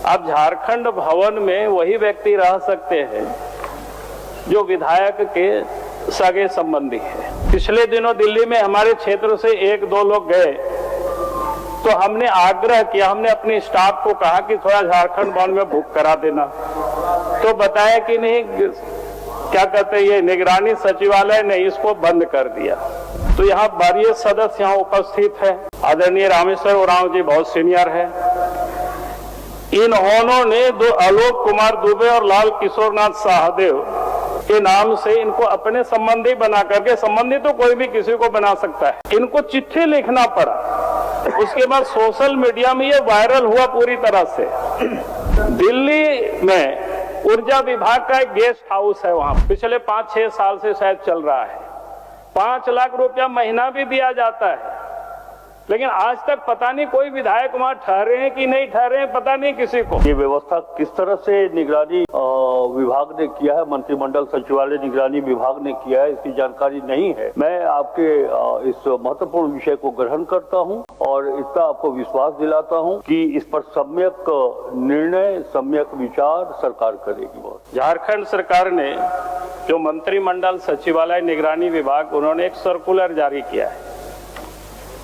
अब झारखंड भवन में वही व्यक्ति रह सकते हैं जो विधायक के सगे संबंधी है। पिछले दिनों दिल्ली में हमारे क्षेत्र से एक दो लोग गए तो हमने आग्रह किया, हमने अपनी स्टाफ को कहा कि थोड़ा झारखंड भवन में बुक करा देना, तो बताया कि नहीं, क्या कहते हैं, ये निगरानी सचिवालय ने इसको बंद कर दिया। तो यहाँ वरीय सदस्य यहाँ उपस्थित है, आदरणीय रामेश्वर उरांव जी बहुत सीनियर है। इन्होंने दो आलोक कुमार दुबे और लाल किशोर नाथ शाहदेव के नाम से इनको अपने संबंधी बना करके, संबंधी तो कोई भी किसी को बना सकता है, इनको चिट्ठी लिखना पड़ा। उसके बाद सोशल मीडिया में ये वायरल हुआ पूरी तरह से। दिल्ली में ऊर्जा विभाग का एक गेस्ट हाउस है, वहां पिछले 5-6 साल से शायद चल रहा है। 5 लाख रुपया महीना भी दिया जाता है, लेकिन आज तक पता नहीं कोई विधायक वहां ठहरे हैं कि नहीं ठहरे हैं, पता नहीं किसी को। ये व्यवस्था किस तरह से निगरानी विभाग ने किया है, मंत्रिमंडल सचिवालय निगरानी विभाग ने किया है, इसकी जानकारी नहीं है। मैं आपके इस महत्वपूर्ण विषय को ग्रहण करता हूं और इसका आपको विश्वास दिलाता हूं कि इस पर सम्यक निर्णय, सम्यक विचार सरकार करेगी। बहुत झारखंड सरकार ने जो मंत्रिमंडल सचिवालय निगरानी विभाग, उन्होंने एक सर्कुलर जारी किया है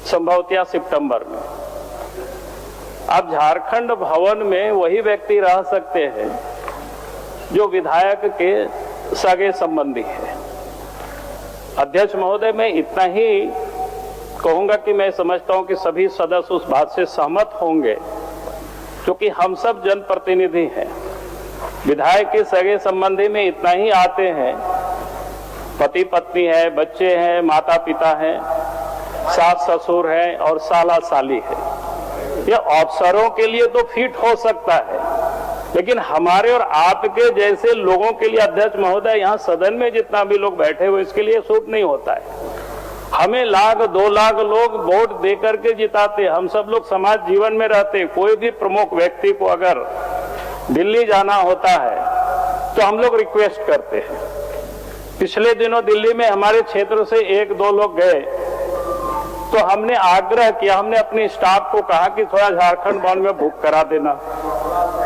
संभवतः सितंबर में। अब झारखंड भवन में वही व्यक्ति रह सकते हैं जो विधायक के सगे संबंधी है। अध्यक्ष महोदय, मैं इतना ही कहूंगा कि मैं समझता हूं कि सभी सदस्य उस बात से सहमत होंगे, क्योंकि हम सब जनप्रतिनिधि हैं। विधायक के सगे संबंधी में इतना ही आते हैं, पति पत्नी है, बच्चे हैं, माता पिता हैं, सास ससुर है और साला साली है। ये अफसरों के लिए तो फिट हो सकता है, लेकिन हमारे और आपके जैसे लोगों के लिए, अध्यक्ष महोदय, यहाँ सदन में जितना भी लोग बैठे हुए, इसके लिए सूट नहीं होता है। हमें 1-2 लाख लोग वोट दे करके जिताते, हम सब लोग समाज जीवन में रहते। कोई भी प्रमुख व्यक्ति को अगर दिल्ली जाना होता है तो हम लोग रिक्वेस्ट करते हैं। पिछले दिनों दिल्ली में हमारे क्षेत्र से 1-2 लोग गए तो हमने आग्रह किया, हमने अपनी स्टाफ को कहा कि थोड़ा झारखंड भवन में बुक करा देना,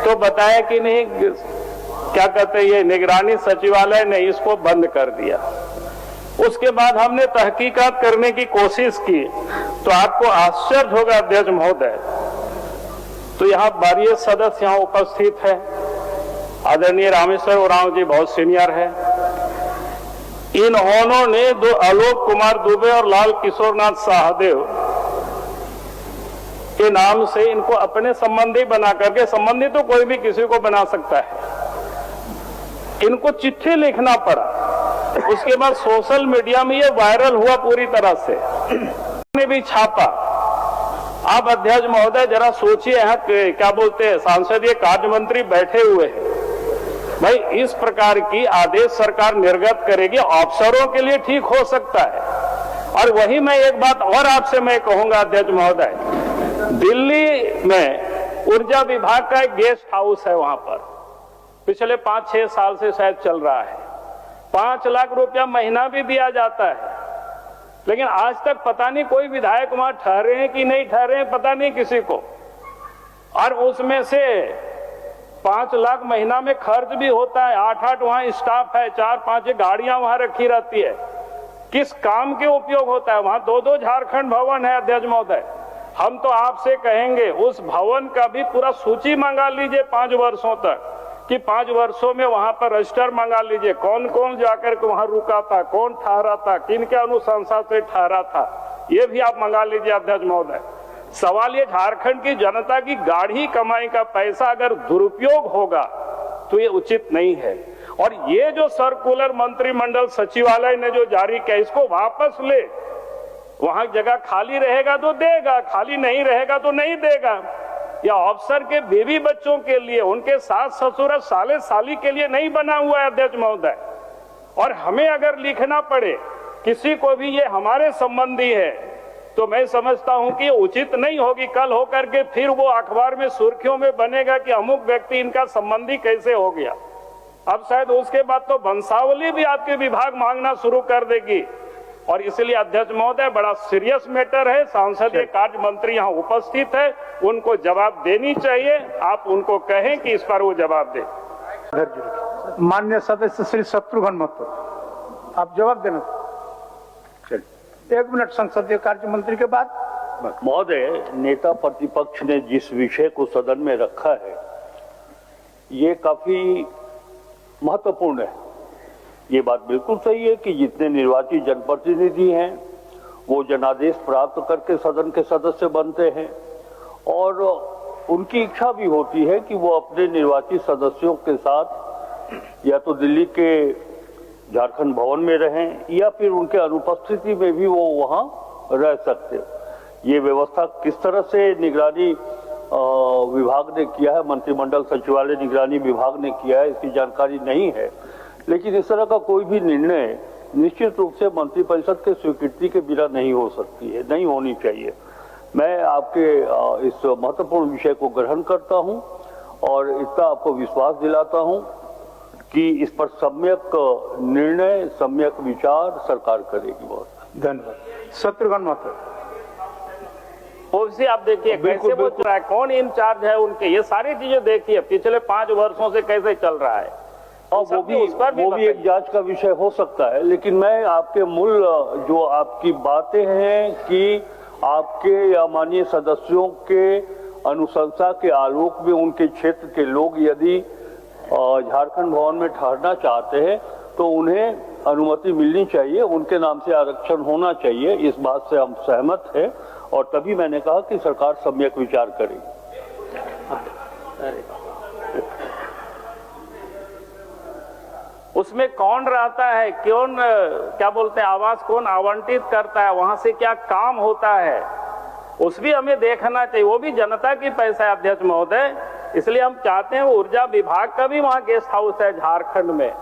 तो बताया कि नहीं, क्या कहते हैं, ये निगरानी सचिवालय ने इसको बंद कर दिया। उसके बाद हमने तहकीकात करने की कोशिश की तो आपको आश्चर्य होगा अध्यक्ष महोदय, तो यहाँ वरीय सदस्य यहाँ उपस्थित है, आदरणीय रामेश्वर उरांव जी बहुत सीनियर है। इन्होंने दो आलोक कुमार दुबे और लाल किशोर नाथ शाहदेव के नाम से इनको अपने संबंधी बना करके, संबंधी तो कोई भी किसी को बना सकता है, इनको चिट्ठी लिखना पड़ा। उसके बाद सोशल मीडिया में ये वायरल हुआ पूरी तरह से, ने भी छापा। आप अध्यक्ष महोदय जरा सोचिए, यहाँ क्या बोलते हैं, संसदीय कार्य मंत्री बैठे हुए हैं। भाई, इस प्रकार की आदेश सरकार निर्गत करेगी, अफसरों के लिए ठीक हो सकता है। और वही मैं एक बात और आपसे मैं कहूंगा अध्यक्ष महोदय, दिल्ली में ऊर्जा विभाग का एक गेस्ट हाउस है, वहां पर पिछले 5-6 साल से शायद चल रहा है। 5 लाख रुपया महीना भी दिया जाता है, लेकिन आज तक पता नहीं कोई विधायक वहां ठहरे हैं कि नहीं ठहरे हैं, पता नहीं किसी को। और उसमें से 5 लाख महीना में खर्च भी होता है, 8-8 वहां स्टाफ है, 4-5 गाड़ियां वहां रखी रहती है। किस काम के उपयोग होता है? वहां 2-2 झारखंड भवन है अध्यक्ष महोदय। हम तो आपसे कहेंगे उस भवन का भी पूरा सूची मंगा लीजिए 5 वर्षों तक, कि 5 वर्षों में वहां पर रजिस्टर मंगा लीजिए, कौन कौन जाकर के वहां रुका था, कौन ठहरा था, किन के अनुशंसा से ठहरा था, ये भी आप मंगा लीजिए अध्यक्ष महोदय। सवाल ये, झारखंड की जनता की गाढ़ी कमाई का पैसा अगर दुरुपयोग होगा तो ये उचित नहीं है। और ये जो सर्कुलर मंत्रिमंडल सचिवालय ने जो जारी किया, इसको वापस ले। वहां जगह खाली रहेगा तो देगा, खाली नहीं रहेगा तो नहीं देगा। या अफसर के बीवी बच्चों के लिए, उनके सास ससुर और साले साली के लिए नहीं बना हुआ है अध्यक्ष महोदय। और हमें अगर लिखना पड़े किसी को भी ये हमारे संबंधी है, तो मैं समझता हूं कि उचित नहीं होगी। कल होकर के फिर वो अखबार में सुर्खियों में बनेगा कि अमुक व्यक्ति इनका संबंधी कैसे हो गया। अब शायद उसके बाद तो वंशावली भी आपके विभाग मांगना शुरू कर देगी और इसलिए अध्यक्ष महोदय बड़ा सीरियस मैटर है। संसदीय कार्य मंत्री यहाँ उपस्थित है, उनको जवाब देनी चाहिए। आप उनको कहें कि इस पर वो जवाब दे। माननीय सदस्य श्री शत्रुघ्न महतो, आप जवाब देना। चलिए 1 मिनट संसदीय कार्य मंत्री के बाद। महोदय, नेता प्रतिपक्ष ने जिस विषय को सदन में रखा है ये काफी महत्वपूर्ण है। ये बात बिल्कुल सही है कि जितने निर्वाचित जनप्रतिनिधि हैं वो जनादेश प्राप्त करके सदन के सदस्य बनते हैं और उनकी इच्छा भी होती है कि वो अपने निर्वाचित सदस्यों के साथ या तो दिल्ली के झारखंड भवन में रहें या फिर उनके अनुपस्थिति में भी वो वहां रह सकते। ये व्यवस्था किस तरह से निगरानी विभाग ने किया है, मंत्रिमंडल सचिवालय निगरानी विभाग ने किया है, इसकी जानकारी नहीं है। लेकिन इस तरह का कोई भी निर्णय निश्चित रूप से मंत्रिपरिषद के स्वीकृति के बिना नहीं हो सकती है, नहीं होनी चाहिए। मैं आपके इस महत्वपूर्ण विषय को ग्रहण करता हूं और इतना आपको विश्वास दिलाता हूं कि इस पर सम्यक निर्णय, सम्यक विचार सरकार करेगी। बहुत धन्यवाद। शत्रुघ्न महतो, ओबीसी आप देखिए कैसे वो चल रहा है, कौन इंचार्ज है उनके, ये सारी चीजें देखिए पिछले 5 वर्षों से कैसे चल रहा है। और वो भी एक जांच का विषय हो सकता है। लेकिन मैं आपके मूल जो आपकी बातें हैं कि आपके या माननीय सदस्यों के अनुशंसा के आलोक में उनके क्षेत्र के लोग यदि झारखंड भवन में ठहरना चाहते हैं तो उन्हें अनुमति मिलनी चाहिए, उनके नाम से आरक्षण होना चाहिए। इस बात से हम सहमत हैं और तभी मैंने कहा कि सरकार सम्यक विचार करेगी। उसमें कौन रहता है, कौन क्या बोलते हैं आवास कौन आवंटित करता है, वहां से क्या काम होता है, उस भी हमें देखना चाहिए। वो भी जनता की पैसा है अध्यक्ष महोदय। इसलिए हम चाहते हैं ऊर्जा विभाग का भी वहाँ गेस्ट हाउस है झारखंड में,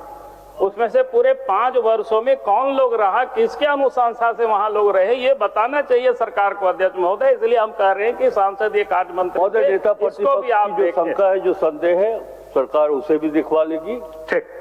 उसमें से पूरे 5 वर्षों में कौन लोग रहा, किसके अनुशंसा से वहाँ लोग रहे, ये बताना चाहिए सरकार को अध्यक्ष महोदय। इसलिए हम कह रहे हैं कि सांसदीय कार्य मंत्री नेता प्रतिपक्ष की जो शंका है, जो संदेह है, सरकार उसे भी दिखवा लेगी। ठीक।